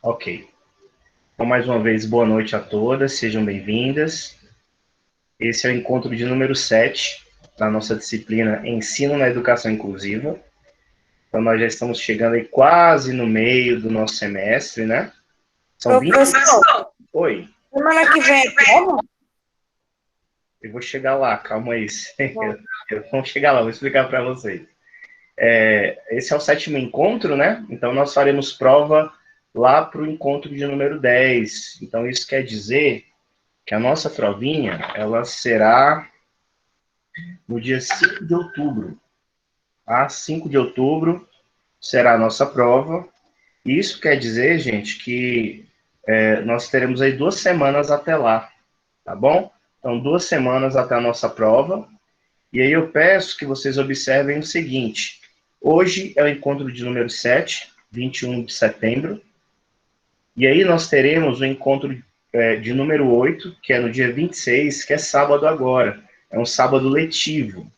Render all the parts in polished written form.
Ok. Então, mais uma vez, boa noite a todas, sejam bem-vindas. Esse é o encontro de número 7 da nossa disciplina Ensino na Educação Inclusiva. Então, nós já estamos chegando aí quase no meio do nosso semestre, né? São 20... Professor, Oi. semana que vem é prova? Eu vou chegar lá, calma aí. Vamos chegar lá, vou explicar para vocês. Esse é o 7º encontro, né? Então, nós faremos prova lá para o encontro de número 10. Então, isso quer dizer que a nossa provinha, ela será no dia 5 de outubro. Tá? 5 de outubro será a nossa prova. E isso quer dizer, gente, que nós teremos aí 2 semanas até lá, tá bom? Então, 2 semanas até a nossa prova. E aí eu peço que vocês observem o seguinte. Hoje é o encontro de número 7, 21 de setembro. E aí nós teremos o encontro de número 8, que é no dia 26, que é sábado agora. É um sábado letivo.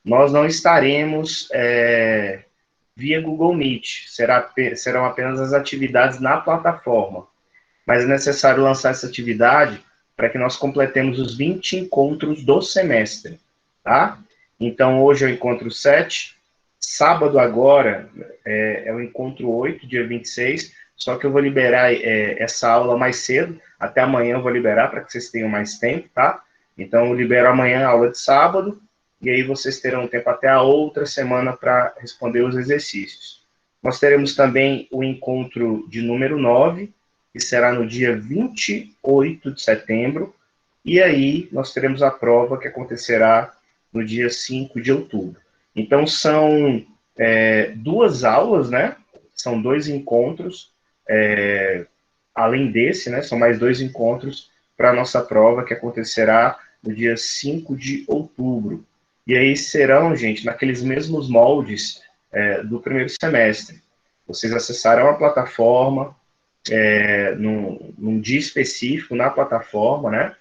Nós não estaremos via Google Meet. Serão apenas as atividades na plataforma. Mas é necessário lançar essa atividade para que nós completemos os 20 encontros do semestre. Tá? Então, hoje é o encontro 7. Sábado agora é o encontro 8, dia 26. Só que eu vou liberar essa aula mais cedo. Até amanhã eu vou liberar para que vocês tenham mais tempo, tá? Então, eu libero amanhã a aula de sábado. E aí vocês terão tempo até a outra semana para responder os exercícios. Nós teremos também o encontro de número 9, que será no dia 28 de setembro. E aí nós teremos a prova que acontecerá no dia 5 de outubro. Então, são 2 aulas, né? São 2 encontros. Além desse, né? São mais 2 encontros para a nossa prova que acontecerá no dia 5 de outubro. E aí serão, gente, naqueles mesmos moldes do primeiro semestre. Vocês acessarão a plataforma num dia específico na plataforma, né?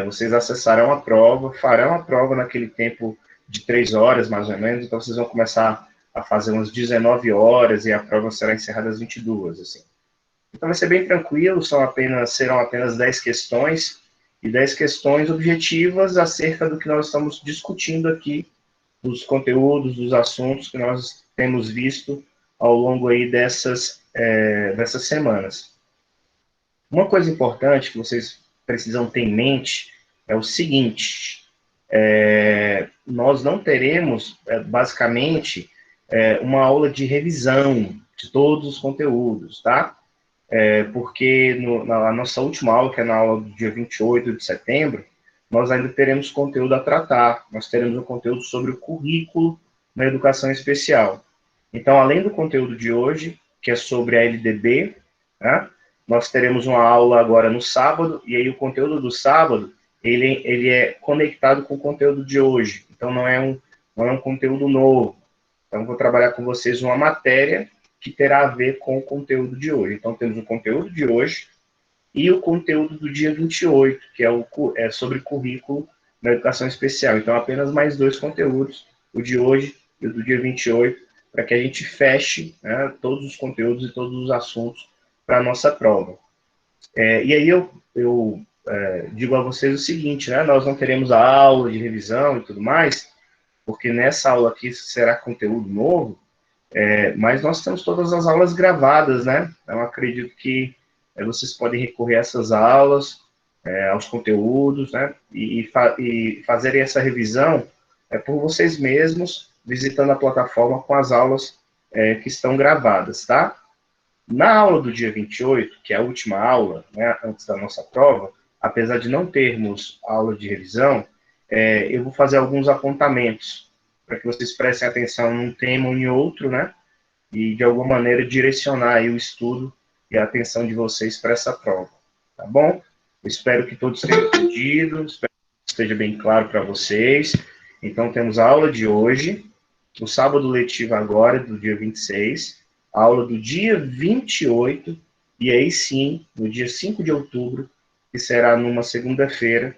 Vocês acessarão a prova, farão a prova naquele tempo de 3 horas, mais ou menos, então vocês vão começar a fazer umas 19 horas e a prova será encerrada às 22, assim. Então vai ser bem tranquilo, serão apenas 10 questões, e 10 questões objetivas acerca do que nós estamos discutindo aqui, dos conteúdos, dos assuntos que nós temos visto ao longo aí dessas semanas. Uma coisa importante que vocês precisam ter em mente é o seguinte: nós não teremos, basicamente, uma aula de revisão de todos os conteúdos, tá? Porque na nossa última aula, que é na aula do dia 28 de setembro, nós ainda teremos conteúdo a tratar. Nós teremos um conteúdo sobre o currículo na educação especial. Então, além do conteúdo de hoje, que é sobre a LDB, né, nós teremos uma aula agora no sábado, e aí o conteúdo do sábado, ele é conectado com o conteúdo de hoje. Então, não é um conteúdo novo. Então, vou trabalhar com vocês uma matéria que terá a ver com o conteúdo de hoje. Então, temos o conteúdo de hoje e o conteúdo do dia 28, que é sobre currículo na educação especial. Então, apenas mais 2 conteúdos, o de hoje e o do dia 28, para que a gente feche, né, todos os conteúdos e todos os assuntos para a nossa prova. E aí eu digo a vocês o seguinte, né, nós não teremos a aula de revisão e tudo mais, porque nessa aula aqui será conteúdo novo, mas nós temos todas as aulas gravadas, né? Então, acredito que vocês podem recorrer a essas aulas, aos conteúdos, né? E fazerem essa revisão por vocês mesmos, visitando a plataforma com as aulas que estão gravadas, tá? Na aula do dia 28, que é a última aula, né, antes da nossa prova, apesar de não termos aula de revisão, eu vou fazer alguns apontamentos para que vocês prestem atenção num tema ou em outro, né? E, de alguma maneira, direcionar aí o estudo e a atenção de vocês para essa prova, tá bom? Eu espero que todos tenham entendido, espero que esteja bem claro para vocês. Então, temos a aula de hoje, o sábado letivo agora, do dia 26, a aula do dia 28, e aí sim, no dia 5 de outubro, que será numa segunda-feira,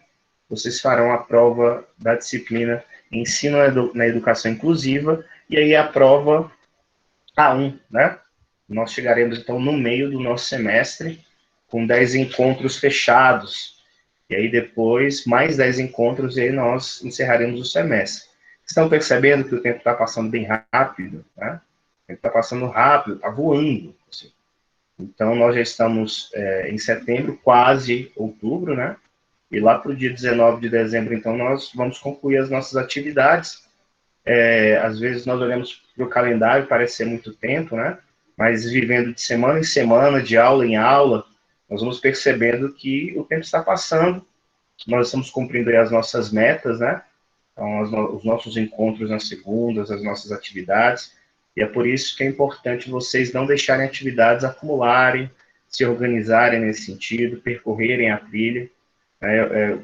vocês farão a prova da disciplina Ensino na Educação Inclusiva, e aí a prova A1, né? nós chegaremos, então, no meio do nosso semestre, com 10 encontros fechados. E aí, depois, mais 10 encontros, e aí nós encerraremos o semestre. Estão percebendo que o tempo está passando bem rápido, né? O tempo está passando rápido, está voando. Assim. Então, nós já estamos em setembro, quase outubro, né? E lá para o dia 19 de dezembro, então, nós vamos concluir as nossas atividades. Às vezes nós olhamos para o calendário, parece ser muito tempo, né? Mas vivendo de semana em semana, de aula em aula, nós vamos percebendo que o tempo está passando, nós estamos cumprindo aí as nossas metas, né? Então, os nossos encontros nas segundas, as nossas atividades, e é por isso que é importante vocês não deixarem atividades acumularem, se organizarem nesse sentido, percorrerem a trilha.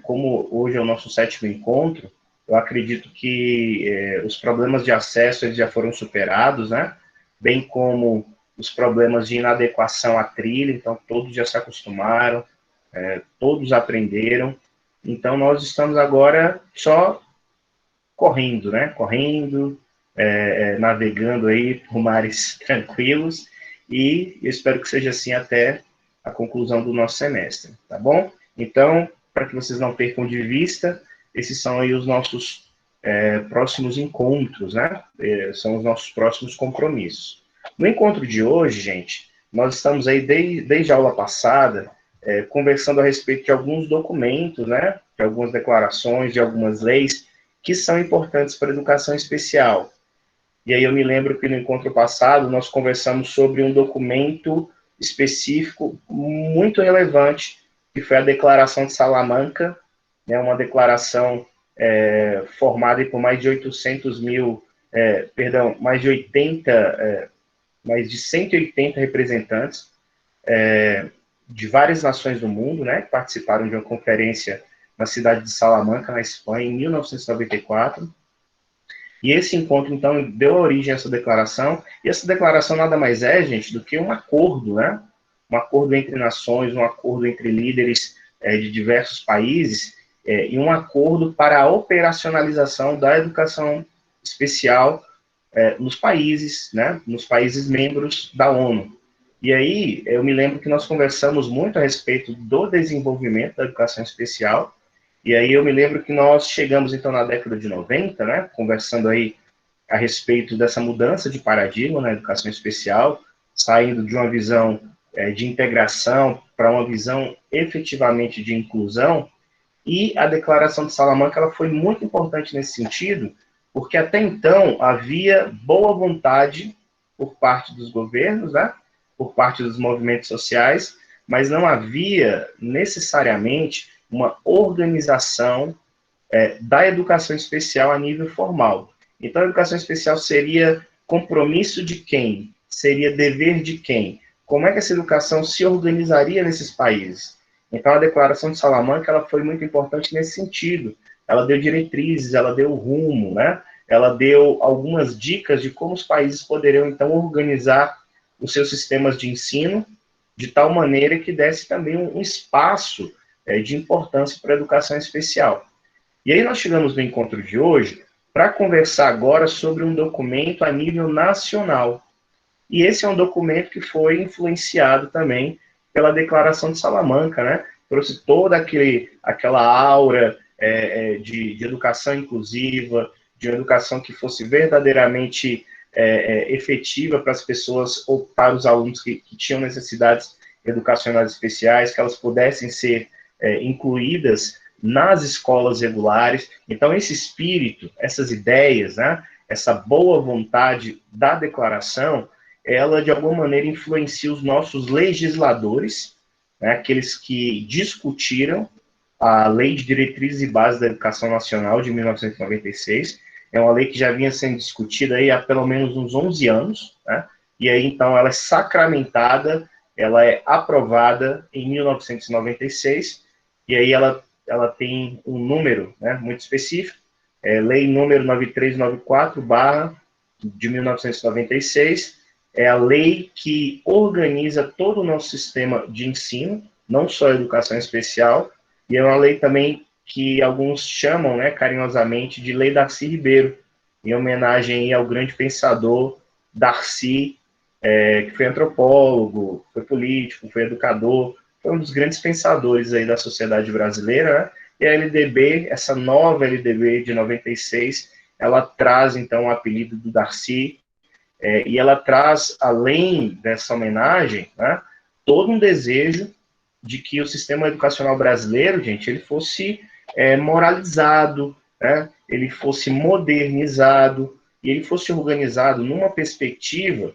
Como hoje é o nosso 7º encontro, eu acredito que os problemas de acesso eles já foram superados, né? Bem como os problemas de inadequação à trilha, então todos já se acostumaram, todos aprenderam. Então nós estamos agora só correndo, né? Correndo, navegando aí por mares tranquilos, e eu espero que seja assim até a conclusão do nosso semestre, tá bom? Então, para que vocês não percam de vista, esses são aí os nossos próximos encontros, né? São os nossos próximos compromissos. No encontro de hoje, gente, nós estamos aí desde a aula passada conversando a respeito de alguns documentos, né? De algumas declarações, de algumas leis que são importantes para a educação especial. E aí eu me lembro que no encontro passado nós conversamos sobre um documento específico muito relevante, que foi a Declaração de Salamanca, né, uma declaração formada por mais de 800 mil, mais de 80, mais de 180 representantes de várias nações do mundo, né, que participaram de uma conferência na cidade de Salamanca, na Espanha, em 1994. E esse encontro, então, deu origem a essa declaração, e essa declaração nada mais é, gente, do que um acordo, né? Um acordo entre nações, um acordo entre líderes de diversos países, e um acordo para a operacionalização da educação especial nos países, né? Nos países membros da ONU. E aí, eu me lembro que nós conversamos muito a respeito do desenvolvimento da educação especial, e aí eu me lembro que nós chegamos, então, na década de 90, né, conversando aí a respeito dessa mudança de paradigma na educação especial, saindo de uma visão de integração para uma visão efetivamente de inclusão, e a Declaração de Salamanca ela foi muito importante nesse sentido, porque até então havia boa vontade por parte dos governos, né, por parte dos movimentos sociais, mas não havia necessariamente uma organização da educação especial a nível formal. Então, a educação especial seria compromisso de quem? Seria dever de quem? Como é que essa educação se organizaria nesses países? Então, a Declaração de Salamanca ela foi muito importante nesse sentido. Ela deu diretrizes, ela deu rumo, né? Ela deu algumas dicas de como os países poderiam, então, organizar os seus sistemas de ensino de tal maneira que desse também um espaço de importância para a educação especial. E aí nós chegamos no encontro de hoje para conversar agora sobre um documento a nível nacional. E esse é um documento que foi influenciado também pela Declaração de Salamanca, né? Trouxe toda aquela aura de educação inclusiva, de uma educação que fosse verdadeiramente efetiva para as pessoas ou para os alunos que tinham necessidades educacionais especiais, que elas pudessem ser incluídas nas escolas regulares. Então, esse espírito, essas ideias, né, essa boa vontade da declaração, ela, de alguma maneira, influencia os nossos legisladores, né, aqueles que discutiram a Lei de Diretrizes e Bases da Educação Nacional de 1996. É uma lei que já vinha sendo discutida aí há pelo menos uns 11 anos, né, e aí, então, ela é sacramentada, ela é aprovada em 1996, e aí ela tem um número, né, muito específico, Lei número 9394, de 1996, é a lei que organiza todo o nosso sistema de ensino, não só a educação especial, e é uma lei também que alguns chamam, né, carinhosamente, de Lei Darcy Ribeiro, em homenagem ao grande pensador Darcy, que foi antropólogo, foi político, foi educador, foi um dos grandes pensadores aí da sociedade brasileira, né? E a LDB, essa nova LDB de 96, ela traz, então, o apelido do Darcy, e ela traz, além dessa homenagem, né, todo um desejo de que o sistema educacional brasileiro, gente, ele fosse moralizado, né, ele fosse modernizado, e ele fosse organizado numa perspectiva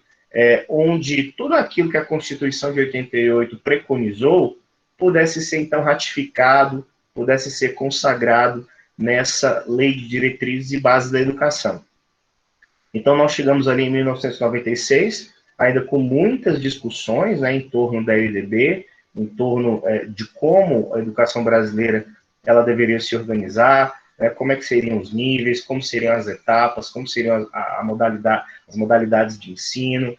onde tudo aquilo que a Constituição de 88 preconizou pudesse ser, então, ratificado, pudesse ser consagrado nessa Lei de Diretrizes e Bases da Educação. Então, nós chegamos ali em 1996, ainda com muitas discussões, né, em torno da LDB, em torno de como a educação brasileira ela deveria se organizar, como é que seriam os níveis, como seriam as etapas, como seriam as modalidades de ensino,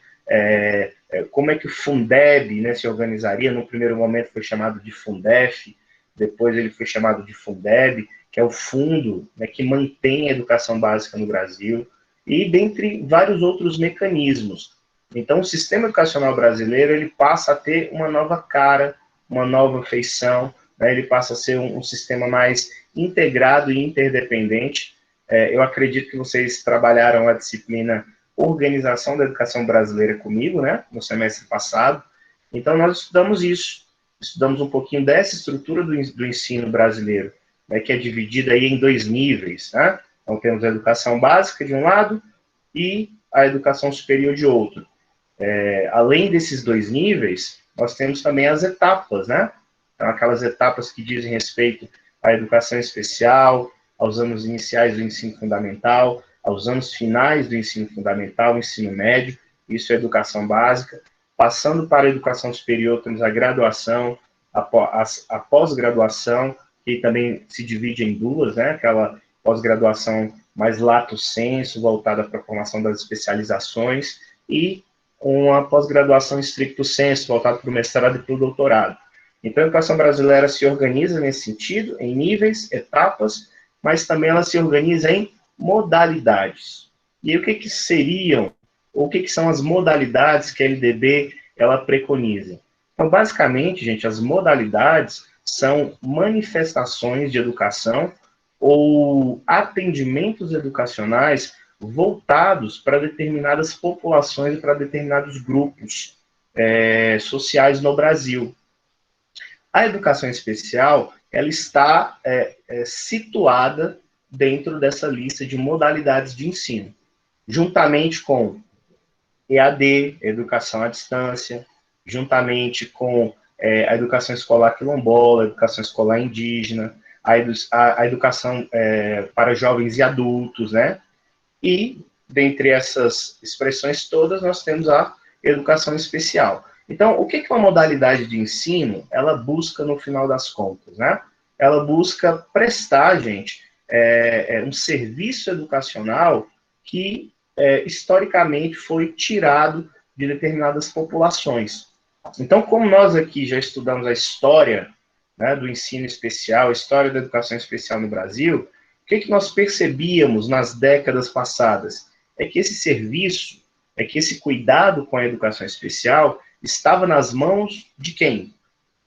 como é que o Fundeb, né, se organizaria. No primeiro momento foi chamado de Fundef, depois ele foi chamado de Fundeb, que é o fundo, né, que mantém a educação básica no Brasil, e dentre vários outros mecanismos. Então, o sistema educacional brasileiro ele passa a ter uma nova cara, uma nova feição, né, ele passa a ser um sistema mais integrado e interdependente. Eu acredito que vocês trabalharam a disciplina Organização da Educação Brasileira comigo, né, no semestre passado. Então, nós estudamos isso, estudamos um pouquinho dessa estrutura do ensino brasileiro, né, que é dividida aí em 2 níveis, né? Então, temos a educação básica de um lado e a educação superior de outro. Além desses 2 níveis, nós temos também as etapas, né? Então, aquelas etapas que dizem respeito à educação especial, aos anos iniciais do ensino fundamental, aos anos finais do ensino fundamental, ensino médio, isso é educação básica. Passando para a educação superior, temos a graduação, a pós-graduação, que também se divide em 2, né? Aquela pós-graduação mais lato sensu, voltada para a formação das especializações, e uma pós-graduação stricto sensu, voltada para o mestrado e para o doutorado. Então, a educação brasileira se organiza nesse sentido, em níveis, etapas, mas também ela se organiza em modalidades. E o que seriam, ou o que são as modalidades que a LDB ela preconiza? Então, basicamente, gente, as modalidades são manifestações de educação ou atendimentos educacionais voltados para determinadas populações e para determinados grupos sociais no Brasil. A educação especial, ela está situada dentro dessa lista de modalidades de ensino, juntamente com EAD, educação à distância, juntamente com a educação escolar quilombola, a educação escolar indígena, a educação para jovens e adultos, né? E, dentre essas expressões todas, nós temos a educação especial. Então, o que uma modalidade de ensino, ela busca no final das contas, né? Ela busca prestar, gente, um serviço educacional que, historicamente, foi tirado de determinadas populações. Então, como nós aqui já estudamos a história, né, do ensino especial, a história da educação especial no Brasil, o que nós percebíamos nas décadas passadas? É que esse serviço, que esse cuidado com a educação especial estava nas mãos de quem?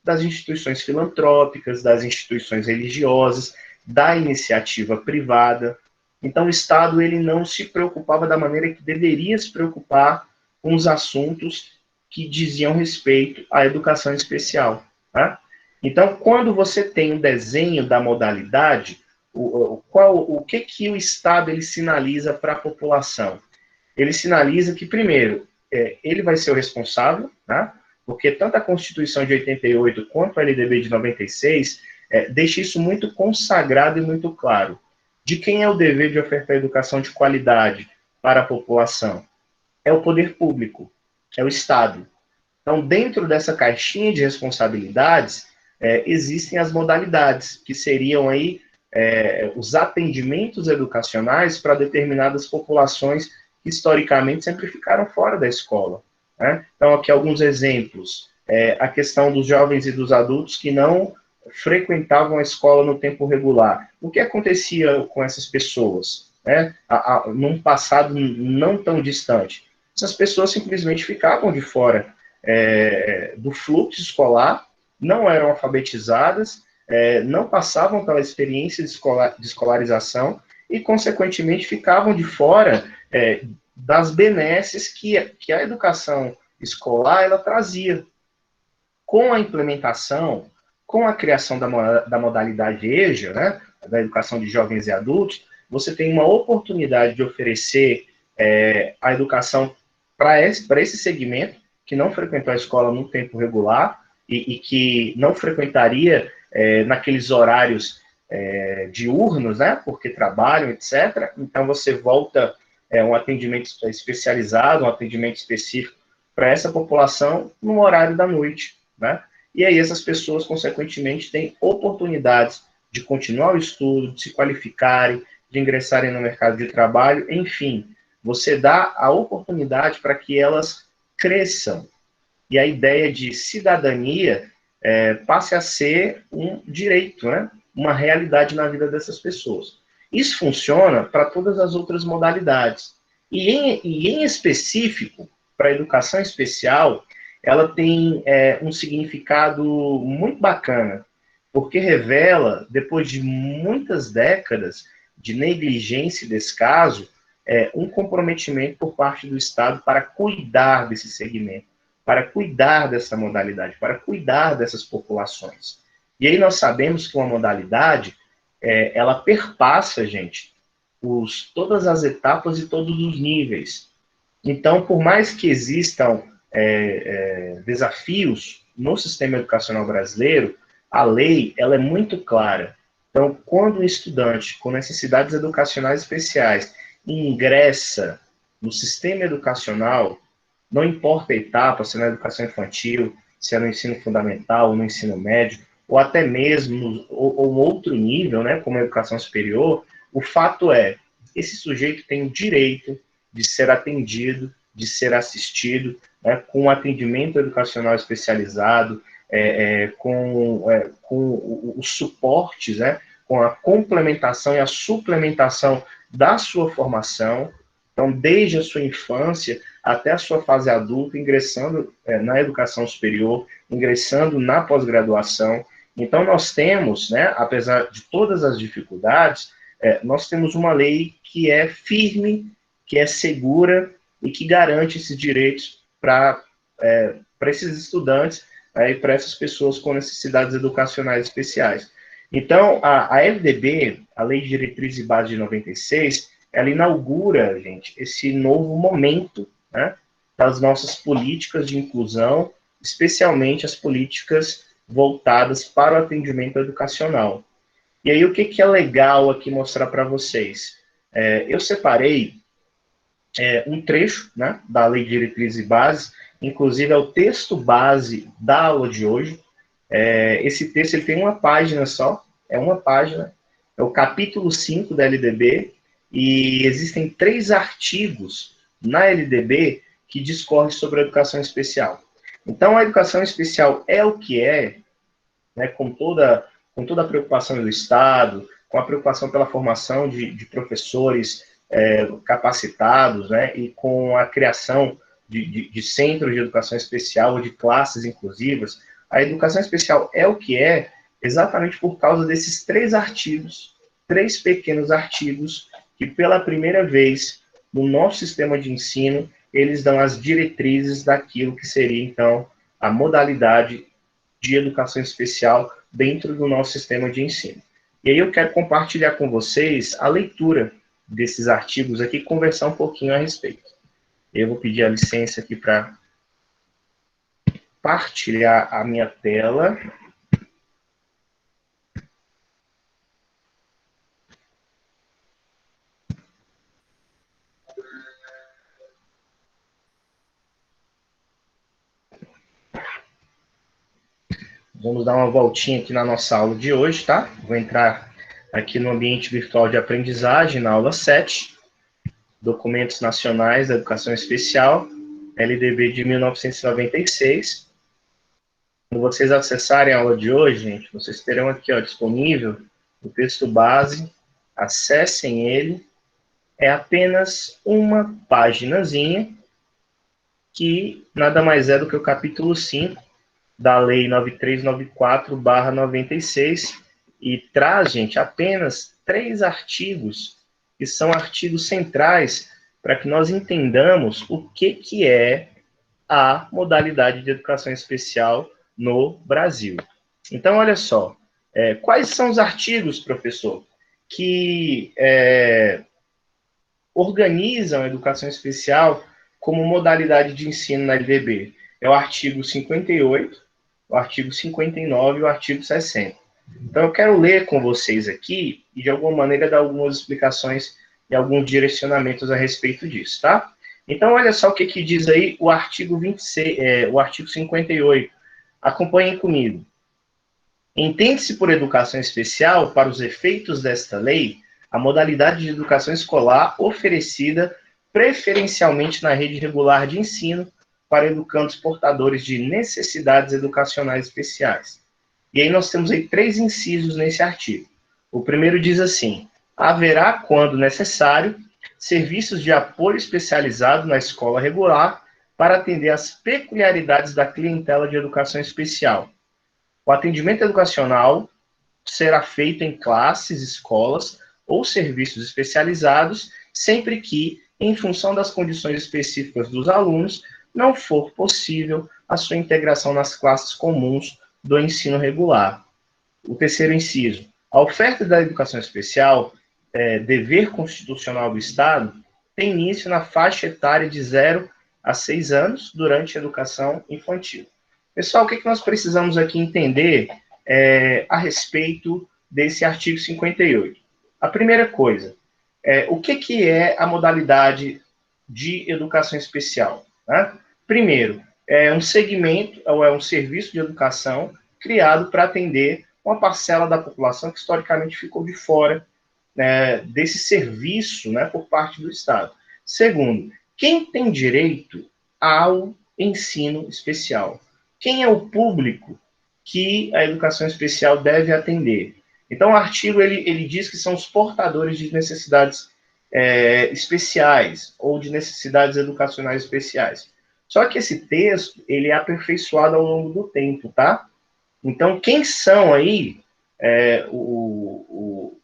Das instituições filantrópicas, das instituições religiosas, da iniciativa privada. Então, o Estado ele não se preocupava da maneira que deveria se preocupar com os assuntos que diziam respeito à educação especial. Tá? Então, quando você tem um desenho da modalidade, o que o Estado ele sinaliza para a população? Ele sinaliza que, primeiro, ele vai ser o responsável, tá? Porque tanto a Constituição de 88 quanto a LDB de 96 deixa isso muito consagrado e muito claro. De quem é o dever de ofertar educação de qualidade para a população? É o poder público, é o Estado. Então, dentro dessa caixinha de responsabilidades, existem as modalidades, que seriam aí os atendimentos educacionais para determinadas populações que, historicamente, sempre ficaram fora da escola. Né? Então, aqui alguns exemplos. A questão dos jovens e dos adultos que não frequentavam a escola no tempo regular. O que acontecia com essas pessoas? Num passado não tão distante. essas pessoas simplesmente ficavam de fora do fluxo escolar, não eram alfabetizadas, não passavam pela experiência de escolarização e, consequentemente, ficavam de fora das benesses que a educação escolar ela trazia. Com a implementação, com a criação da modalidade EJA, né, da educação de jovens e adultos, você tem uma oportunidade de oferecer a educação para esse segmento, que não frequentou a escola no tempo regular e que não frequentaria naqueles horários diurnos, né, porque trabalham, etc. Então, você volta um atendimento especializado, um atendimento específico para essa população no horário da noite, né? E aí essas pessoas, consequentemente, têm oportunidades de continuar o estudo, de se qualificarem, de ingressarem no mercado de trabalho, enfim, você dá a oportunidade para que elas cresçam. E a ideia de cidadania passe a ser um direito, né? Uma realidade na vida dessas pessoas. Isso funciona para todas as outras modalidades. E em específico, para a educação especial, ela tem um significado muito bacana, porque revela, depois de muitas décadas de negligência e descaso, um comprometimento por parte do Estado para cuidar desse segmento, para cuidar dessa modalidade, para cuidar dessas populações. E aí nós sabemos que uma modalidade, ela perpassa, gente, todas as etapas e todos os níveis. Então, por mais que existam desafios no sistema educacional brasileiro, a lei ela é muito clara. Então, quando um estudante com necessidades educacionais especiais ingressa no sistema educacional, não importa a etapa, se é na educação infantil, se é no ensino fundamental, no ensino médio, ou até mesmo ou outro nível, né, como a educação superior, o fato é, esse sujeito tem o direito de ser atendido, de ser assistido, né, com atendimento educacional especializado, com os suportes, né, com a complementação e a suplementação da sua formação. Então, desde a sua infância até a sua fase adulta, ingressando na educação superior, ingressando na pós-graduação. Então, nós temos, né, apesar de todas as dificuldades, nós temos uma lei que é firme, que é segura e que garante esses direitos para esses estudantes e para essas pessoas com necessidades educacionais especiais. Então, a LDB, a Lei de Diretriz e Base de 96, ela inaugura, gente, esse novo momento, né, das nossas políticas de inclusão, especialmente as políticas voltadas para o atendimento educacional. E aí, o que é legal aqui mostrar para vocês? Eu separei um trecho, né, da Lei de Diretriz e Base, inclusive é o texto base da aula de hoje. Esse texto ele tem uma página só, é o capítulo 5 da LDB, e existem 3 artigos na LDB que discorrem sobre a educação especial. Então, a educação especial é o que é, né, com toda a preocupação do Estado, com a preocupação pela formação de professores capacitados, né, e com a criação de centros de educação especial, de classes inclusivas. A educação especial é o que é exatamente por causa desses 3 artigos, 3 pequenos artigos, que pela primeira vez no nosso sistema de ensino, eles dão as diretrizes daquilo que seria, então, a modalidade de educação especial dentro do nosso sistema de ensino. E aí eu quero compartilhar com vocês a leitura desses artigos aqui e conversar um pouquinho a respeito. Eu vou pedir a licença aqui para partilhar a minha tela. Vamos dar uma voltinha aqui na nossa aula de hoje, tá? Vou entrar aqui no ambiente virtual de aprendizagem, na aula 7, Documentos Nacionais da Educação Especial, LDB de 1996. Quando vocês acessarem a aula de hoje, gente, vocês terão aqui, ó, disponível o texto base, acessem ele, é apenas uma paginazinha, que nada mais é do que o capítulo 5 da Lei 9394/96, e traz, gente, apenas 3 artigos, que são artigos centrais, para que nós entendamos o que é a modalidade de educação especial no Brasil. Então, olha só, quais são os artigos, professor, que organizam a educação especial como modalidade de ensino na LDB? É o artigo 58, o artigo 59 e o artigo 60. Então, eu quero ler com vocês aqui e, de alguma maneira, dar algumas explicações e alguns direcionamentos a respeito disso, tá? Então, olha só o que diz aí o artigo 26, o artigo 58. Acompanhem comigo. Entende-se por educação especial, para os efeitos desta lei, a modalidade de educação escolar oferecida preferencialmente na rede regular de ensino para educandos portadores de necessidades educacionais especiais. E aí nós temos aí 3 incisos nesse artigo. O primeiro diz assim: haverá, quando necessário, serviços de apoio especializado na escola regular para atender às peculiaridades da clientela de educação especial. O atendimento educacional será feito em classes, escolas ou serviços especializados, sempre que, em função das condições específicas dos alunos, não for possível a sua integração nas classes comuns do ensino regular. O terceiro inciso: a oferta da educação especial, dever constitucional do Estado, tem início na faixa etária de 0 a 6 anos, durante a educação infantil. Pessoal, o que nós precisamos aqui entender a respeito desse artigo 58? A primeira coisa, o que é a modalidade de educação especial? Né? Primeiro, é um segmento, ou é um serviço de educação criado para atender uma parcela da população que historicamente ficou de fora desse serviço, né, por parte do Estado. Segundo, quem tem direito ao ensino especial? Quem é o público que a educação especial deve atender? Então, o artigo ele diz que são os portadores de necessidades especiais ou de necessidades educacionais especiais. Só que esse texto ele é aperfeiçoado ao longo do tempo, tá? Então, quem são aí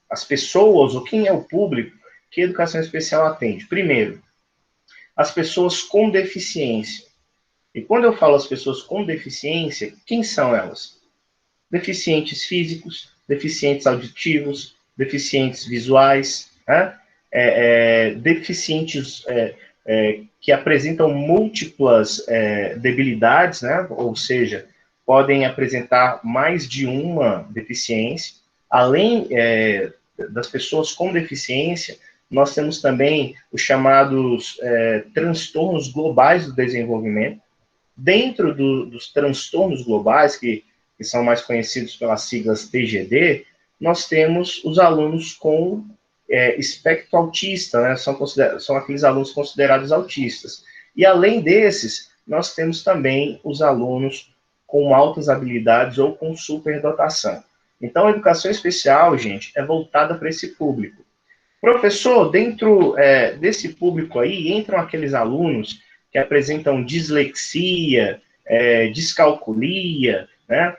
as pessoas, ou quem é o público que a educação especial atende? Primeiro, as pessoas com deficiência. E quando eu falo as pessoas com deficiência, quem são elas? Deficientes físicos, deficientes auditivos, deficientes visuais, né? Deficientes que apresentam múltiplas debilidades, né? Ou seja, podem apresentar mais de uma deficiência. Além das pessoas com deficiência, nós temos também os chamados transtornos globais do desenvolvimento. Dentro dos transtornos globais, que são mais conhecidos pelas siglas TGD, nós temos os alunos com espectro autista, né? São aqueles alunos considerados autistas. E além desses, nós temos também os alunos com altas habilidades ou com superdotação. Então, a educação especial, gente, é voltada para esse público. Professor, dentro desse público aí, entram aqueles alunos que apresentam dislexia, descalculia, né?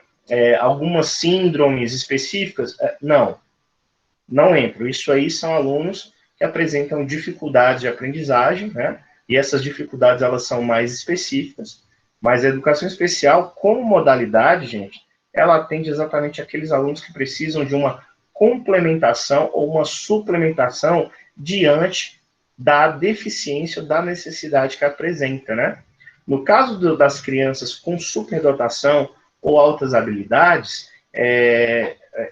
Algumas síndromes específicas. Não entram. Isso aí são alunos que apresentam dificuldades de aprendizagem, né? E essas dificuldades, elas são mais específicas, mas a educação especial, como modalidade, gente, ela atende exatamente aqueles alunos que precisam de uma complementação ou uma suplementação diante da deficiência ou da necessidade que apresenta, né? No caso das crianças com superdotação ou altas habilidades,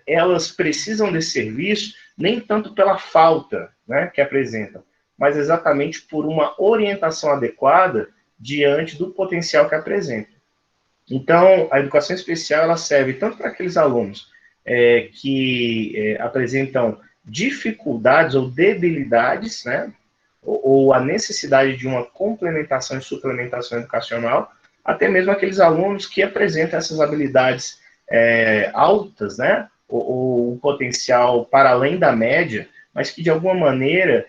elas precisam desse serviço nem tanto pela falta, né, que apresentam, mas exatamente por uma orientação adequada diante do potencial que apresentam. Então, a educação especial ela serve tanto para aqueles alunos que apresentam dificuldades ou debilidades, né, ou a necessidade de uma complementação e suplementação educacional, até mesmo aqueles alunos que apresentam essas habilidades altas, né, ou um potencial para além da média, mas que de alguma maneira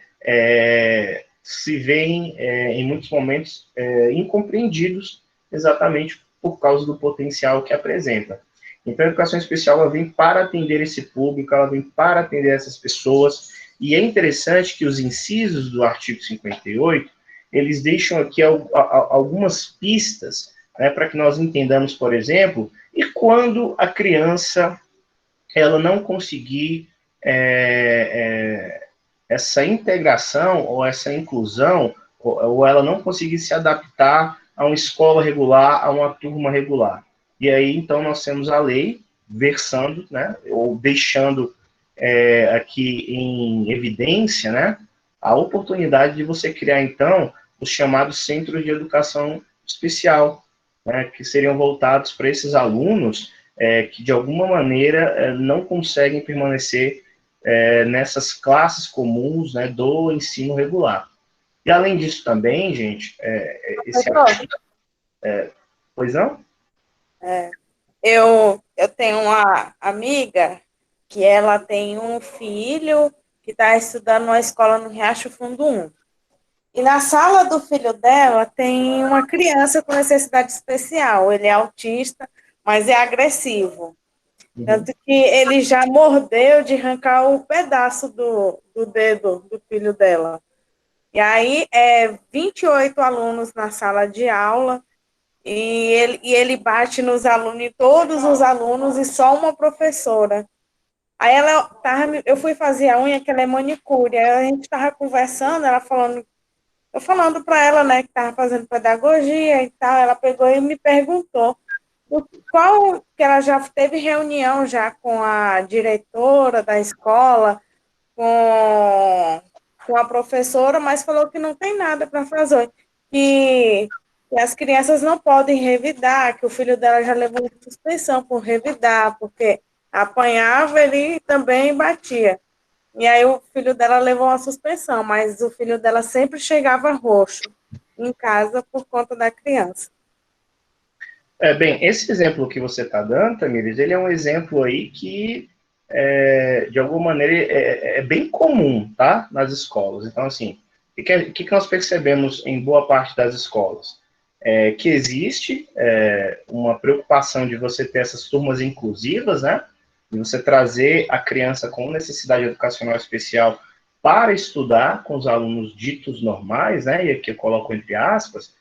se veem, em muitos momentos, incompreendidos exatamente por causa do potencial que apresenta. Então, a educação especial ela vem para atender esse público, ela vem para atender essas pessoas, e é interessante que os incisos do artigo 58, eles deixam aqui algumas pistas, né, para que nós entendamos, por exemplo, e quando a criança ela não conseguir essa integração ou essa inclusão, ou ela não conseguir se adaptar a uma escola regular, a uma turma regular. E aí, então, nós temos a lei versando, né, ou deixando aqui em evidência, né, a oportunidade de você criar, então, os chamados centros de educação especial, né, que seriam voltados para esses alunos que, de alguma maneira, não conseguem permanecer nessas classes comuns, né, do ensino regular. E, além disso também, gente, esse artigo... Pois não? Eu tenho uma amiga que ela tem um filho que está estudando numa escola no Riacho Fundo 1. E na sala do filho dela tem uma criança com necessidade especial. Ele é autista, mas é agressivo. Tanto que ele já mordeu de arrancar o pedaço do dedo do filho dela. E aí, 28 alunos na sala de aula, e ele bate nos alunos, em todos os alunos, e só uma professora. Aí eu fui fazer a unha, que ela é manicure, aí a gente estava conversando, eu falando para ela, né, que estava fazendo pedagogia e tal, ela pegou e me perguntou que ela já teve reunião já com a diretora da escola, com a professora, mas falou que não tem nada para fazer, que as crianças não podem revidar, que o filho dela já levou suspensão por revidar, porque apanhava, ele também batia. E aí o filho dela levou uma suspensão, mas o filho dela sempre chegava roxo em casa por conta da criança. Bem, esse exemplo que você está dando, Tamires, ele é um exemplo aí que, de alguma maneira, é bem comum, tá? Nas escolas. Então, assim, o que nós percebemos em boa parte das escolas? Que existe uma preocupação de você ter essas turmas inclusivas, né? De você trazer a criança com necessidade educacional especial para estudar com os alunos ditos normais, né? E aqui eu coloco entre aspas,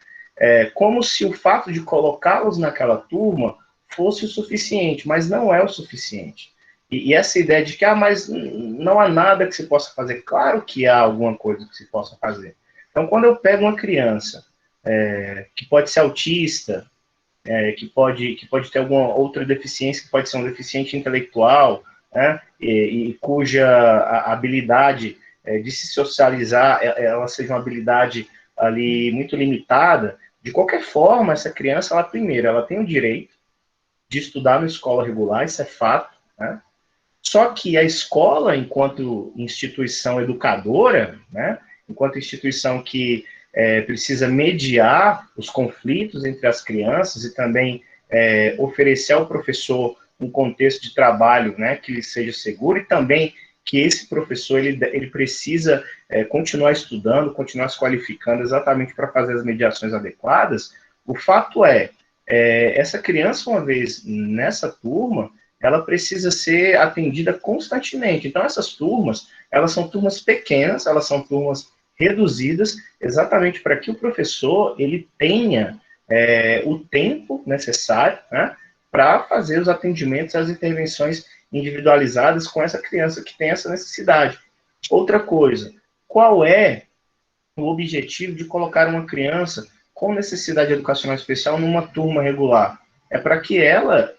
como se o fato de colocá-los naquela turma fosse o suficiente, mas não é o suficiente. E essa ideia de que, mas não há nada que se possa fazer, claro que há alguma coisa que se possa fazer. Então, quando eu pego uma criança que pode ser autista, que pode ter alguma outra deficiência, que pode ser um deficiente intelectual, né, e cuja habilidade de se socializar, ela seja uma habilidade ali muito limitada, de qualquer forma, essa criança, ela tem o direito de estudar na escola regular, isso é fato, né? Só que a escola, enquanto instituição educadora, né, enquanto instituição que precisa mediar os conflitos entre as crianças e também oferecer ao professor um contexto de trabalho, né, que lhe seja seguro, e também que esse professor ele precisa continuar estudando, continuar se qualificando exatamente para fazer as mediações adequadas. O fato essa criança, uma vez nessa turma, ela precisa ser atendida constantemente. Então, essas turmas, elas são turmas pequenas, elas são turmas reduzidas, exatamente para que o professor ele tenha o tempo necessário, né, para fazer os atendimentos, as intervenções individualizadas com essa criança que tem essa necessidade. Outra coisa, qual é o objetivo de colocar uma criança com necessidade educacional especial numa turma regular? É para que ela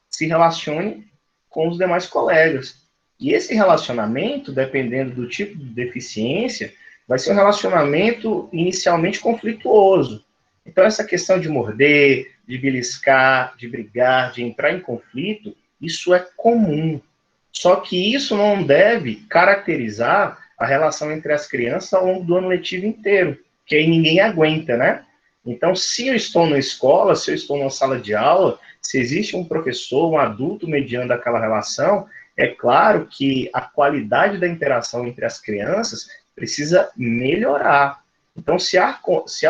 se relacione com os demais colegas. E esse relacionamento, dependendo do tipo de deficiência, vai ser um relacionamento inicialmente conflituoso. Então, essa questão de morder, de beliscar, de brigar, de entrar em conflito, isso é comum. Só que isso não deve caracterizar a relação entre as crianças ao longo do ano letivo inteiro, que aí ninguém aguenta, né? Então, se eu estou na escola, se eu estou numa sala de aula, se existe um professor, um adulto mediando aquela relação, é claro que a qualidade da interação entre as crianças precisa melhorar. Então, se há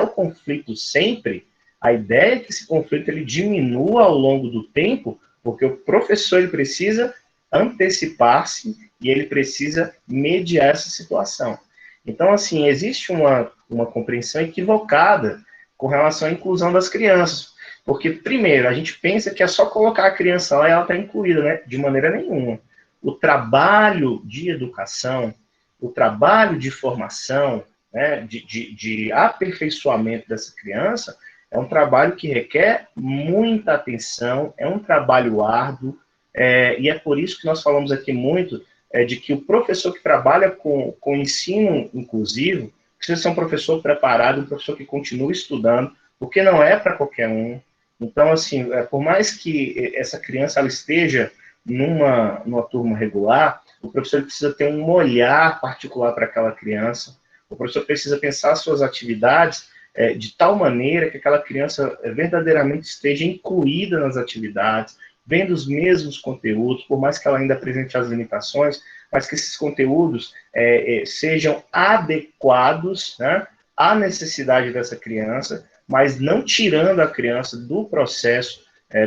o conflito sempre, a ideia é que esse conflito ele diminua ao longo do tempo, porque o professor ele precisa antecipar-se e ele precisa mediar essa situação. Então, assim, existe uma compreensão equivocada com relação à inclusão das crianças. Porque, primeiro, a gente pensa que é só colocar a criança lá e ela está incluída, né? De maneira nenhuma. O trabalho de educação, o trabalho de formação, né, de aperfeiçoamento dessa criança, é um trabalho que requer muita atenção, é um trabalho árduo, e é por isso que nós falamos aqui muito de que o professor que trabalha com ensino inclusivo precisa ser um professor preparado, um professor que continue estudando, porque não é para qualquer um. Então, assim, por mais que essa criança ela esteja numa turma regular, o professor precisa ter um olhar particular para aquela criança, o professor precisa pensar suas atividades de tal maneira que aquela criança verdadeiramente esteja incluída nas atividades, vendo os mesmos conteúdos, por mais que ela ainda apresente as limitações, mas que esses conteúdos sejam adequados, né, à necessidade dessa criança, mas não tirando a criança do processo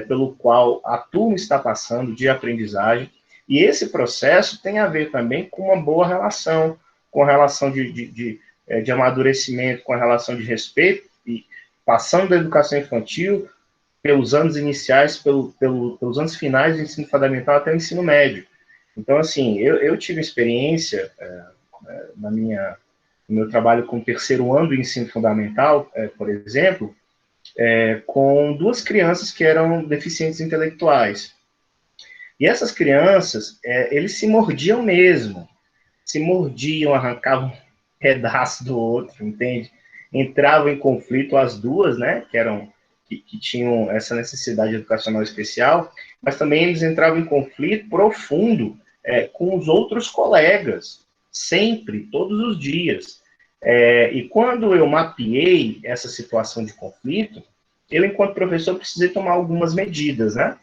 pelo qual a turma está passando de aprendizagem. E esse processo tem a ver também com uma boa relação, com a relação de amadurecimento, com a relação de respeito, e passando da educação infantil pelos anos iniciais, pelos anos finais do ensino fundamental até o ensino médio. Então, assim, eu tive experiência no meu trabalho com o terceiro ano do ensino fundamental, por exemplo, com duas crianças que eram deficientes intelectuais. E essas crianças, eles se mordiam mesmo, se mordiam, arrancavam um pedaço do outro, entende? Entravam em conflito as duas, né, que tinham essa necessidade educacional especial, mas também eles entravam em conflito profundo com os outros colegas, sempre, todos os dias. E quando eu mapeei essa situação de conflito, eu, enquanto professor, precisei tomar algumas medidas, né?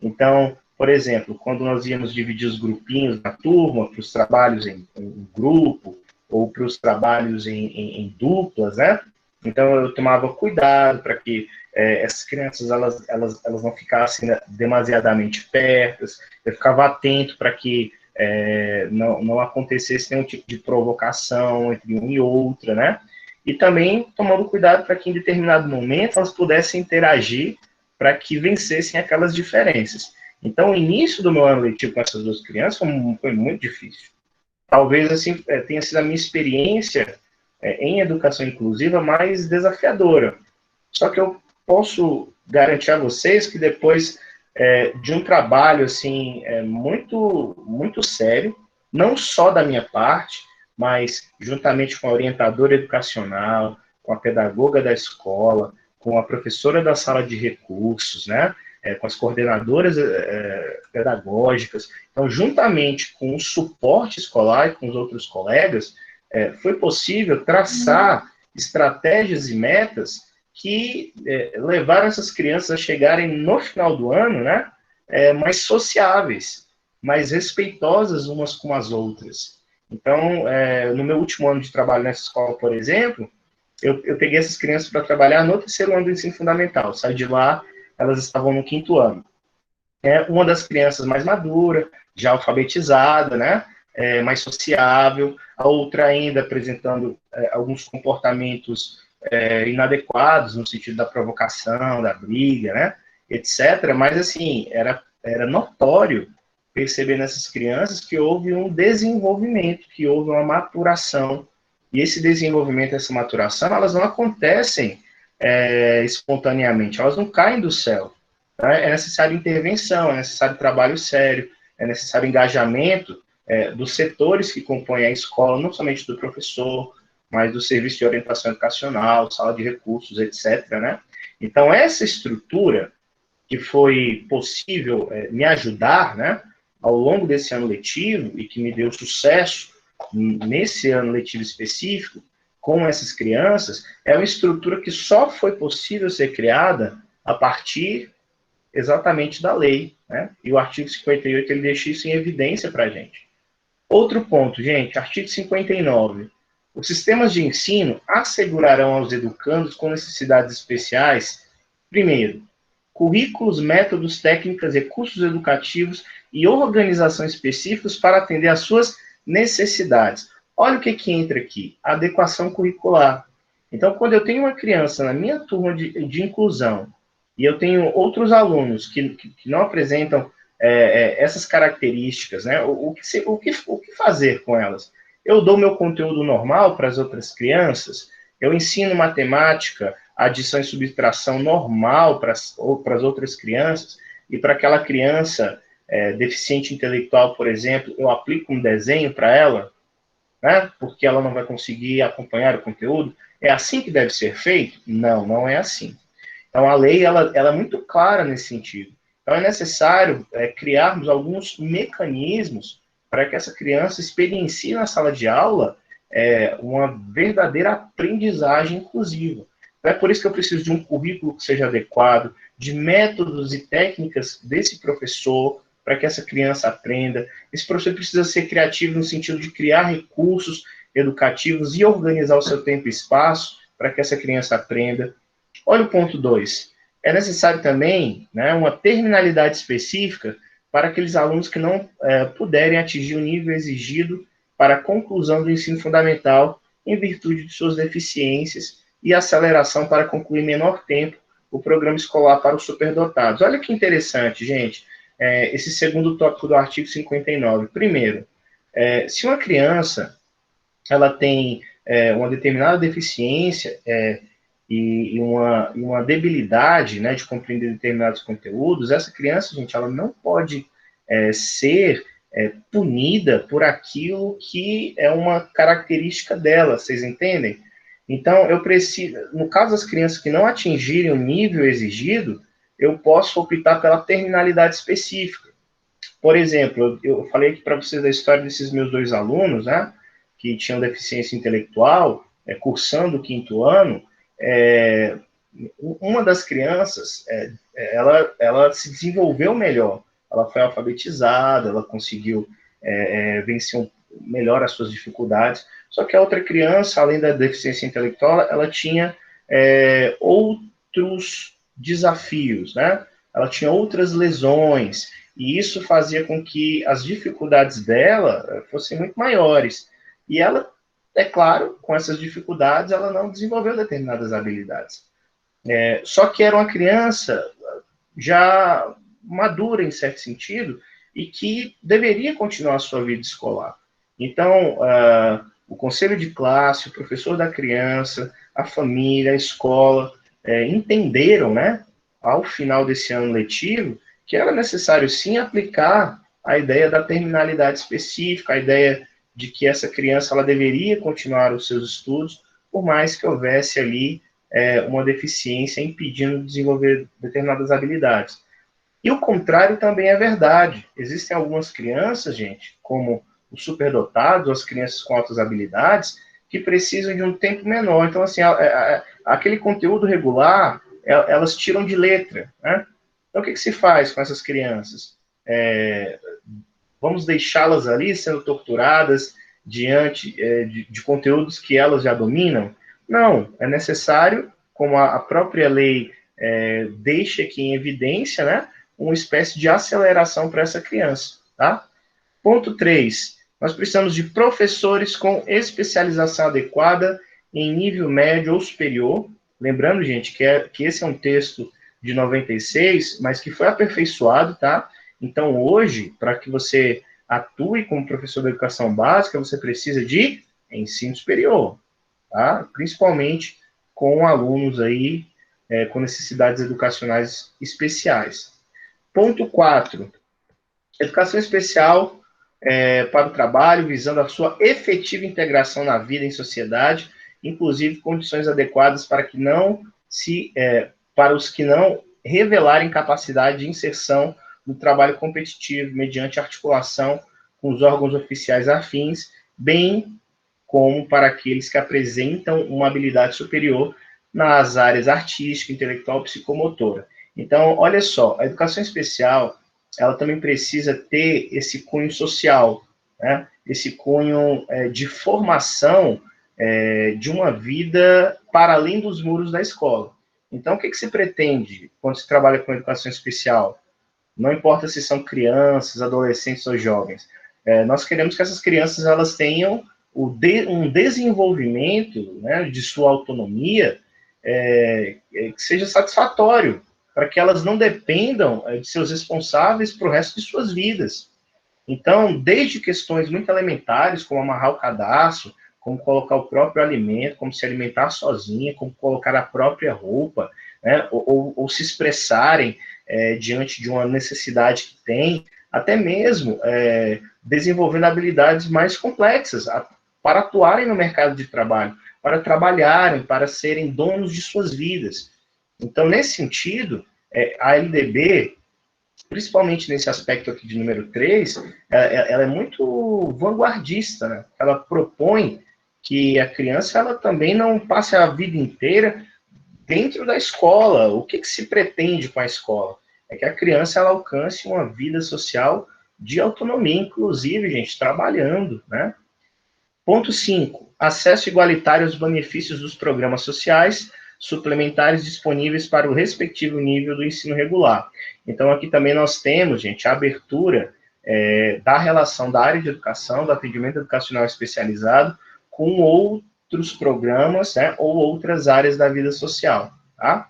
Então, por exemplo, quando nós íamos dividir os grupinhos da turma para os trabalhos em grupo ou para os trabalhos em duplas, né? Então, eu tomava cuidado para que essas crianças elas não ficassem demasiadamente perto, eu ficava atento para que não acontecesse nenhum tipo de provocação entre um e outra, né? E também tomando cuidado para que em determinado momento elas pudessem interagir para que vencessem aquelas diferenças. Então, o início do meu ano letivo com essas duas crianças foi muito difícil. Talvez assim tenha sido a minha experiência em educação inclusiva mais desafiadora. Só que eu posso garantir a vocês que depois de um trabalho assim muito muito sério, não só da minha parte, mas juntamente com a orientadora educacional, com a pedagoga da escola, com a professora da sala de recursos, né, com as coordenadoras pedagógicas, então juntamente com o suporte escolar e com os outros colegas, foi possível traçar estratégias e metas que levaram essas crianças a chegarem no final do ano, né, mais sociáveis, mais respeitosas umas com as outras. Então, no meu último ano de trabalho nessa escola, por exemplo, eu peguei essas crianças para trabalhar no terceiro ano do ensino fundamental. Saí de lá, elas estavam no quinto ano. Uma das crianças mais madura, já alfabetizada, né, mais sociável, a outra ainda apresentando alguns comportamentos inadequados, no sentido da provocação, da briga, né, etc. Mas, assim, era notório perceber nessas crianças que houve um desenvolvimento, que houve uma maturação. E esse desenvolvimento, essa maturação, elas não acontecem espontaneamente, elas não caem do céu. Né? É necessária intervenção, é necessário trabalho sério, é necessário engajamento dos setores que compõem a escola, não somente do professor, mas do serviço de orientação educacional, sala de recursos, etc. Né? Então, essa estrutura que foi possível me ajudar, né, ao longo desse ano letivo e que me deu sucesso nesse ano letivo específico com essas crianças, é uma estrutura que só foi possível ser criada a partir exatamente da lei, né? E o artigo 58 ele deixa isso em evidência para a gente. Outro ponto, gente, artigo 59. Os sistemas de ensino assegurarão aos educandos com necessidades especiais, primeiro, currículos, métodos, técnicas, recursos educativos e organização específicos para atender às suas necessidades. Olha o que entra aqui, adequação curricular. Então, quando eu tenho uma criança na minha turma de inclusão e eu tenho outros alunos que não apresentam essas características, né? O que fazer com elas? Eu dou meu conteúdo normal para as outras crianças, eu ensino matemática, adição e subtração normal para as outras crianças, e para aquela criança deficiente intelectual, por exemplo, eu aplico um desenho para ela, né? Porque ela não vai conseguir acompanhar o conteúdo. É assim que deve ser feito? Não, não é assim. Então, a lei ela é muito clara nesse sentido. Então, é necessário criarmos alguns mecanismos para que essa criança experiencie na sala de aula uma verdadeira aprendizagem inclusiva. Então, é por isso que eu preciso de um currículo que seja adequado, de métodos e técnicas desse professor, para que essa criança aprenda. Esse professor precisa ser criativo no sentido de criar recursos educativos e organizar o seu tempo e espaço para que essa criança aprenda. Olha o ponto 2. É necessário também, né, uma terminalidade específica para aqueles alunos que não puderem atingir o nível exigido para a conclusão do ensino fundamental em virtude de suas deficiências e aceleração para concluir em menor tempo o programa escolar para os superdotados. Olha que interessante, gente, esse segundo tópico do artigo 59. Primeiro, se uma criança ela tem uma determinada deficiência e uma debilidade, né, de compreender determinados conteúdos, essa criança, gente, ela não pode ser punida por aquilo que é uma característica dela, vocês entendem? Então, eu preciso, no caso das crianças que não atingirem o nível exigido, eu posso optar pela terminalidade específica. Por exemplo, eu falei aqui para vocês da história desses meus 2 alunos, né, que tinham deficiência intelectual, cursando o 5º ano. Uma das crianças, ela se desenvolveu melhor, ela foi alfabetizada, ela conseguiu vencer melhor as suas dificuldades, só que a outra criança, além da deficiência intelectual, ela tinha outros desafios, né? Ela tinha outras lesões, e isso fazia com que as dificuldades dela fossem muito maiores. E ela, é claro, com essas dificuldades, ela não desenvolveu determinadas habilidades. Só que era uma criança já madura, em certo sentido, e que deveria continuar a sua vida escolar. Então, o conselho de classe, o professor da criança, a família, a escola, entenderam, né, ao final desse ano letivo, que era necessário, sim, aplicar a ideia da terminalidade específica, a ideia de que essa criança ela deveria continuar os seus estudos, por mais que houvesse ali uma deficiência impedindo de desenvolver determinadas habilidades. E o contrário também é verdade. Existem algumas crianças, gente, como os superdotados, as crianças com altas habilidades, que precisam de um tempo menor. Então, assim, aquele conteúdo regular, elas tiram de letra, né? Então, o que se faz com essas crianças? Vamos deixá-las ali sendo torturadas diante de conteúdos que elas já dominam? Não, é necessário, como a própria lei deixa aqui em evidência, né, uma espécie de aceleração para essa criança, tá? Ponto 3. Nós precisamos de professores com especialização adequada em nível médio ou superior. Lembrando, gente, que esse é um texto de 96, mas que foi aperfeiçoado, tá? Então, hoje, para que você atue como professor de educação básica, você precisa de ensino superior, tá? Principalmente com alunos aí com necessidades educacionais especiais. Ponto 4. Educação especial para o trabalho, visando a sua efetiva integração na vida em sociedade, inclusive condições adequadas para para os que não revelarem capacidade de inserção no trabalho competitivo, mediante articulação com os órgãos oficiais afins, bem como para aqueles que apresentam uma habilidade superior nas áreas artística, intelectual, psicomotora. Então, olha só, a educação especial, ela também precisa ter esse cunho social, né? Esse cunho de formação de uma vida para além dos muros da escola. Então, o que se pretende quando se trabalha com educação especial? Não importa se são crianças, adolescentes ou jovens. Nós queremos que essas crianças elas tenham um desenvolvimento, né, de sua autonomia que seja satisfatório, para que elas não dependam de seus responsáveis para o resto de suas vidas. Então, desde questões muito elementares, como amarrar o cadastro, como colocar o próprio alimento, como se alimentar sozinha, como colocar a própria roupa, né, ou se expressarem diante de uma necessidade que tem, até mesmo desenvolvendo habilidades mais complexas para atuarem no mercado de trabalho, para trabalharem, para serem donos de suas vidas. Então, nesse sentido, a LDB, principalmente nesse aspecto aqui de número 3, ela é muito vanguardista, né? Ela propõe que a criança ela também não passe a vida inteira dentro da escola. O que se pretende com a escola? É que a criança ela alcance uma vida social de autonomia, inclusive, gente, trabalhando, né? Ponto 5. Acesso igualitário aos benefícios dos programas sociais suplementares disponíveis para o respectivo nível do ensino regular. Então, aqui também nós temos, gente, a abertura da relação da área de educação, do atendimento educacional especializado, com outros programas, né, ou outras áreas da vida social, tá?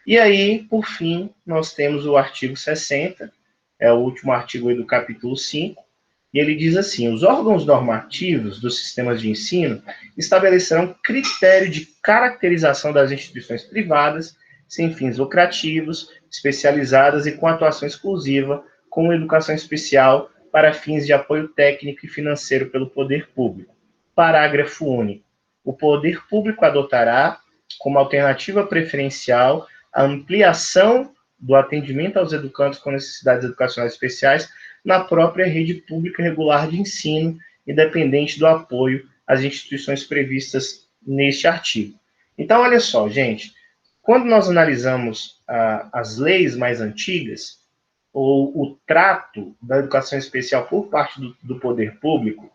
E aí, por fim, nós temos o artigo 60, é o último artigo aí do capítulo 5, e ele diz assim: os órgãos normativos dos sistemas de ensino estabelecerão critério de caracterização das instituições privadas, sem fins lucrativos, especializadas e com atuação exclusiva, com educação especial para fins de apoio técnico e financeiro pelo poder público. Parágrafo único. O poder público adotará, como alternativa preferencial, a ampliação do atendimento aos educandos com necessidades educacionais especiais na própria rede pública regular de ensino, independente do apoio às instituições previstas neste artigo. Então, olha só, gente, quando nós analisamos as leis mais antigas, ou o trato da educação especial por parte do poder público,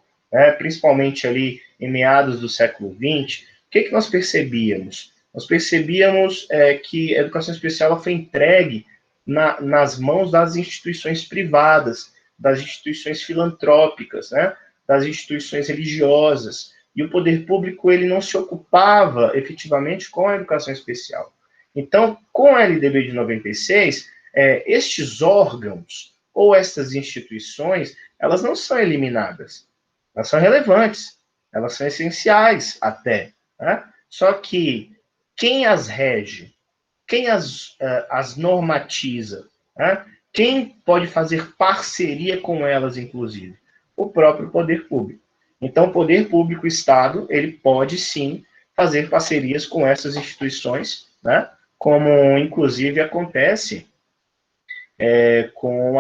principalmente ali em meados do século XX, o que nós percebíamos? Nós percebíamos que a educação especial foi entregue nas mãos das instituições privadas, das instituições filantrópicas, né, das instituições religiosas, e o poder público ele não se ocupava efetivamente com a educação especial. Então, com a LDB de 96, estes órgãos ou estas instituições, elas não são eliminadas, elas são relevantes, elas são essenciais até, né? Só que quem as rege, quem as normatiza, né? Quem pode fazer parceria com elas, inclusive? O próprio poder público. Então, o poder público, o Estado, ele pode sim fazer parcerias com essas instituições, né? Como inclusive acontece com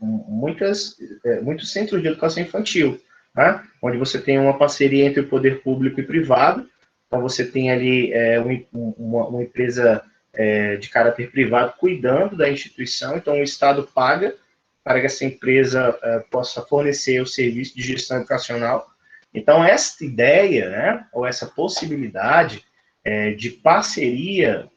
muitos centros de educação infantil, né? Onde você tem uma parceria entre o poder público e privado. Então, você tem ali uma empresa de caráter privado cuidando da instituição, então o Estado paga para que essa empresa possa fornecer o serviço de gestão educacional. Então, esta ideia, né, ou essa possibilidade de parceria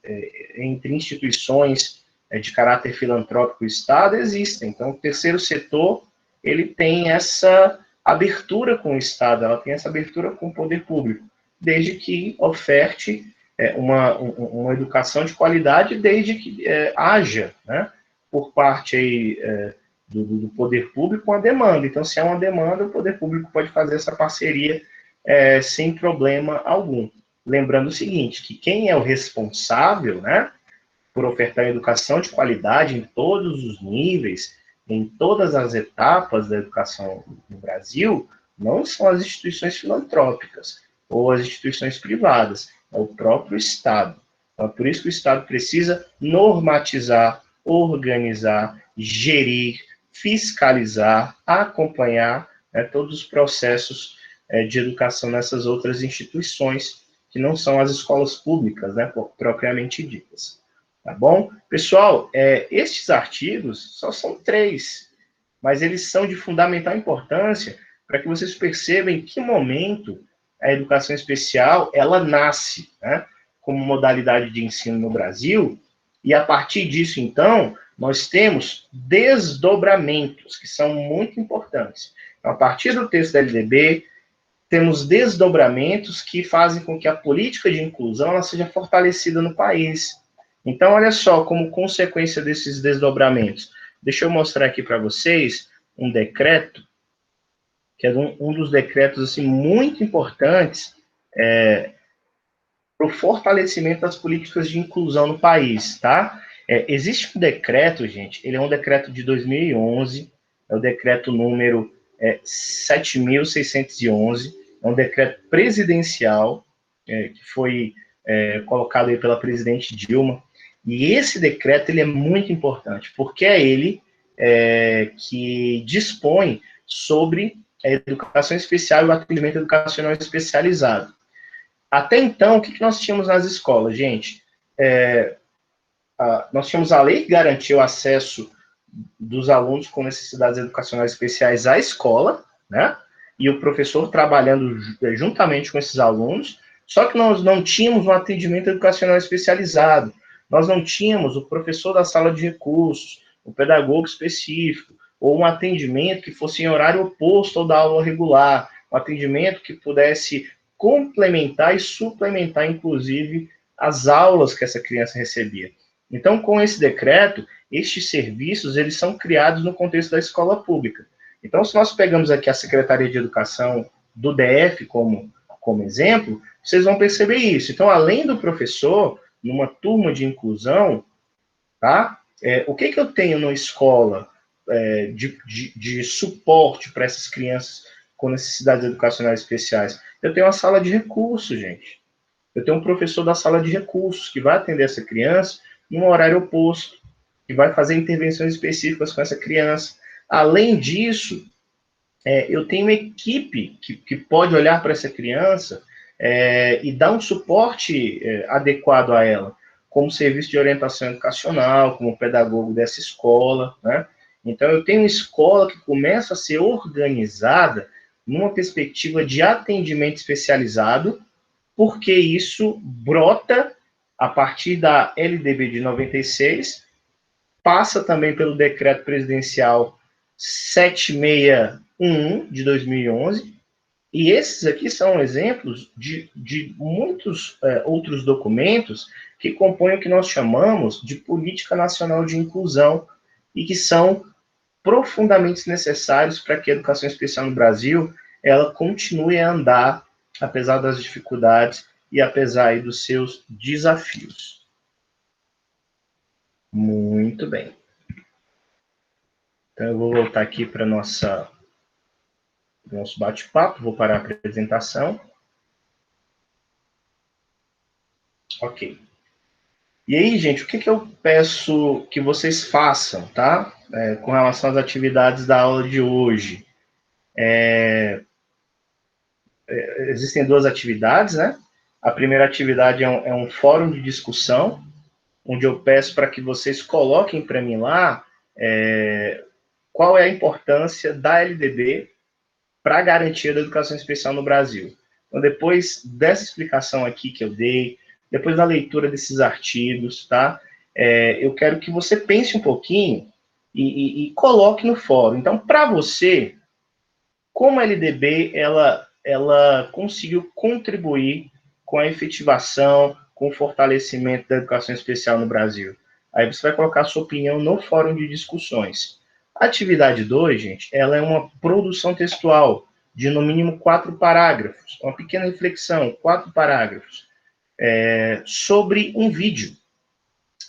entre instituições de caráter filantrópico e Estado existem. Então, o terceiro setor, ele tem essa abertura com o Estado, ela tem essa abertura com o poder público, desde que oferte uma educação de qualidade, desde que haja, né, por parte aí, do poder público uma demanda. Então, se há uma demanda, o poder público pode fazer essa parceria sem problema algum. Lembrando o seguinte, que quem é o responsável, né, por ofertar educação de qualidade em todos os níveis, em todas as etapas da educação no Brasil, não são as instituições filantrópicas ou as instituições privadas, é o próprio Estado. Então, é por isso que o Estado precisa normatizar, organizar, gerir, fiscalizar, acompanhar, né, todos os processos de educação nessas outras instituições, que não são as escolas públicas, né, propriamente ditas. Tá bom? Pessoal, estes artigos só são 3, mas eles são de fundamental importância para que vocês percebam em que momento a educação especial, ela nasce, né, como modalidade de ensino no Brasil, e a partir disso, então, nós temos desdobramentos, que são muito importantes. Então, a partir do texto da LDB, temos desdobramentos que fazem com que a política de inclusão ela seja fortalecida no país. Então, olha só, como consequência desses desdobramentos, deixa eu mostrar aqui para vocês um decreto, que é um dos decretos assim, muito importantes para o fortalecimento das políticas de inclusão no país, tá? Existe um decreto, gente, ele é um decreto de 2011, é o decreto número 7.611, é um decreto presidencial, que foi colocado aí pela presidente Dilma, e esse decreto ele é muito importante, porque é ele que dispõe sobre a educação especial e o atendimento educacional especializado. Até então, o que nós tínhamos nas escolas, gente? Nós tínhamos a lei que garantia o acesso dos alunos com necessidades educacionais especiais à escola, né? E o professor trabalhando juntamente com esses alunos, só que nós não tínhamos um atendimento educacional especializado, nós não tínhamos o professor da sala de recursos, o pedagogo específico, ou um atendimento que fosse em horário oposto ao da aula regular, um atendimento que pudesse complementar e suplementar, inclusive, as aulas que essa criança recebia. Então, com esse decreto, estes serviços, eles são criados no contexto da escola pública. Então, se nós pegamos aqui a Secretaria de Educação do DF como exemplo, vocês vão perceber isso. Então, além do professor, numa turma de inclusão, tá? O que eu tenho na escola de suporte para essas crianças com necessidades educacionais especiais? Eu tenho uma sala de recursos, gente. Eu tenho um professor da sala de recursos que vai atender essa criança num horário oposto, que vai fazer intervenções específicas com essa criança. Além disso, eu tenho uma equipe que pode olhar para essa criança e dar um suporte adequado a ela, como serviço de orientação educacional, como pedagogo dessa escola, né? Então, eu tenho uma escola que começa a ser organizada numa perspectiva de atendimento especializado, porque isso brota a partir da LDB de 96, passa também pelo decreto presidencial 7611 de 2011, e esses aqui são exemplos de muitos outros documentos que compõem o que nós chamamos de Política Nacional de Inclusão e que são profundamente necessários para que a educação especial no Brasil ela continue a andar, apesar das dificuldades e apesar aí dos seus desafios. Muito bem. Então, eu vou voltar aqui para nosso bate-papo, vou parar a apresentação. Ok. E aí, gente, o que eu peço que vocês façam, tá? Com relação às atividades da aula de hoje. Existem duas atividades, né? A primeira atividade é um fórum de discussão, onde eu peço para que vocês coloquem para mim lá qual é a importância da LDB para a garantia da educação especial no Brasil. Então, depois dessa explicação aqui que eu dei, depois da leitura desses artigos, tá? Eu quero que você pense um pouquinho e coloque no fórum. Então, para você, como a LDB ela conseguiu contribuir com a efetivação, com o fortalecimento da educação especial no Brasil? Aí você vai colocar a sua opinião no fórum de discussões. A atividade 2, gente, ela é uma produção textual de no mínimo 4 parágrafos, uma pequena reflexão, 4 parágrafos, sobre um vídeo.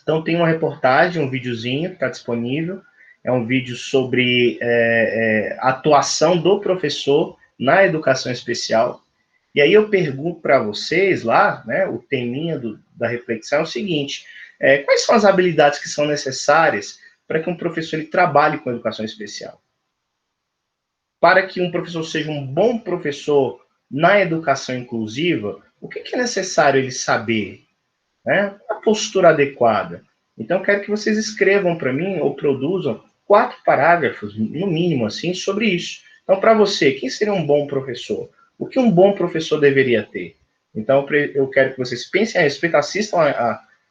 Então, tem uma reportagem, um videozinho que está disponível, é um vídeo sobre a atuação do professor na educação especial. E aí eu pergunto para vocês lá, né, o teminha da reflexão é o seguinte: quais são as habilidades que são necessárias para que um professor ele trabalhe com educação especial? Para que um professor seja um bom professor na educação inclusiva, o que é necessário ele saber? Né? A postura adequada. Então, quero que vocês escrevam para mim ou produzam 4 parágrafos, no mínimo, assim, sobre isso. Então, para você, quem seria um bom professor? O que um bom professor deveria ter? Então, eu quero que vocês pensem a respeito, assistam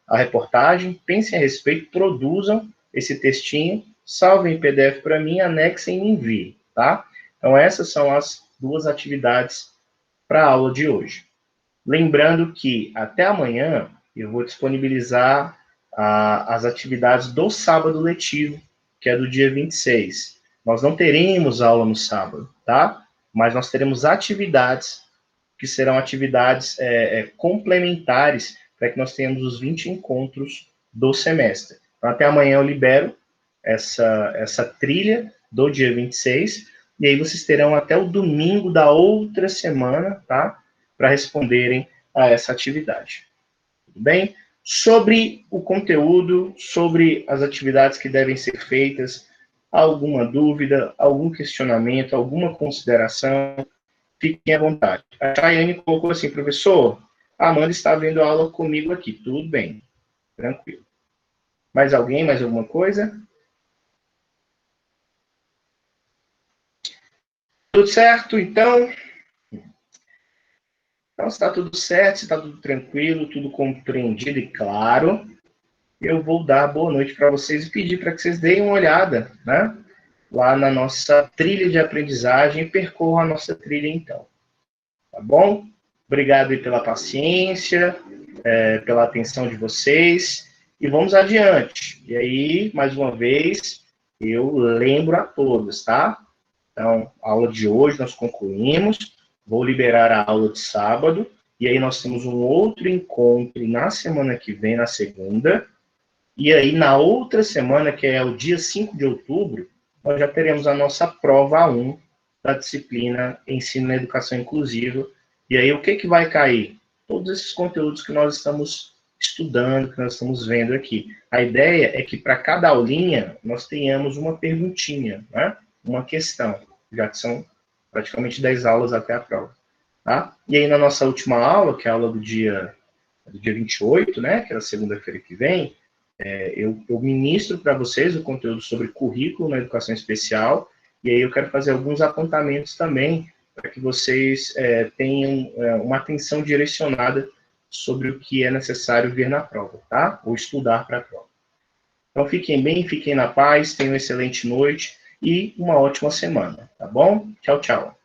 a reportagem, pensem a respeito, produzam esse textinho, salvem em PDF para mim, anexem e enviem, tá? Então, essas são as duas atividades para a aula de hoje. Lembrando que até amanhã eu vou disponibilizar as atividades do sábado letivo, que é do dia 26. Nós não teremos aula no sábado, tá? Mas nós teremos atividades que serão atividades complementares para que nós tenhamos os 20 encontros do semestre. Então, até amanhã eu libero essa trilha do dia 26, e aí vocês terão até o domingo da outra semana, tá? Para responderem a essa atividade. Tudo bem? Sobre o conteúdo, sobre as atividades que devem ser feitas, alguma dúvida, algum questionamento, alguma consideração, fiquem à vontade. A Chayane colocou assim, professor, a Amanda está vendo a aula comigo aqui. Tudo bem, tranquilo. Mais alguém, mais alguma coisa? Tudo certo, então? Então, se está tudo certo, se está tudo tranquilo, tudo compreendido e claro, eu vou dar boa noite para vocês e pedir para que vocês deem uma olhada, né? Lá na nossa trilha de aprendizagem e percorram a nossa trilha, então. Tá bom? Obrigado aí pela paciência, pela atenção de vocês, e vamos adiante. E aí, mais uma vez, eu lembro a todos, tá? Então, a aula de hoje nós concluímos, vou liberar a aula de sábado, e aí nós temos um outro encontro na semana que vem, na segunda, e aí na outra semana, que é o dia 5 de outubro, nós já teremos a nossa prova 1 da disciplina Ensino na Educação Inclusiva. E aí o que vai cair? Todos esses conteúdos que nós estamos estudando, que nós estamos vendo aqui. A ideia é que para cada aulinha nós tenhamos uma perguntinha, né? Uma questão, já que são praticamente 10 aulas até a prova. Tá? E aí na nossa última aula, que é a aula do dia 28, né? Que é a segunda-feira que vem, eu ministro para vocês o conteúdo sobre currículo na educação especial, e aí eu quero fazer alguns apontamentos também, para que vocês tenham uma atenção direcionada sobre o que é necessário ver na prova, tá? Ou estudar para a prova. Então, fiquem bem, fiquem na paz, tenham uma excelente noite e uma ótima semana, tá bom? Tchau, tchau.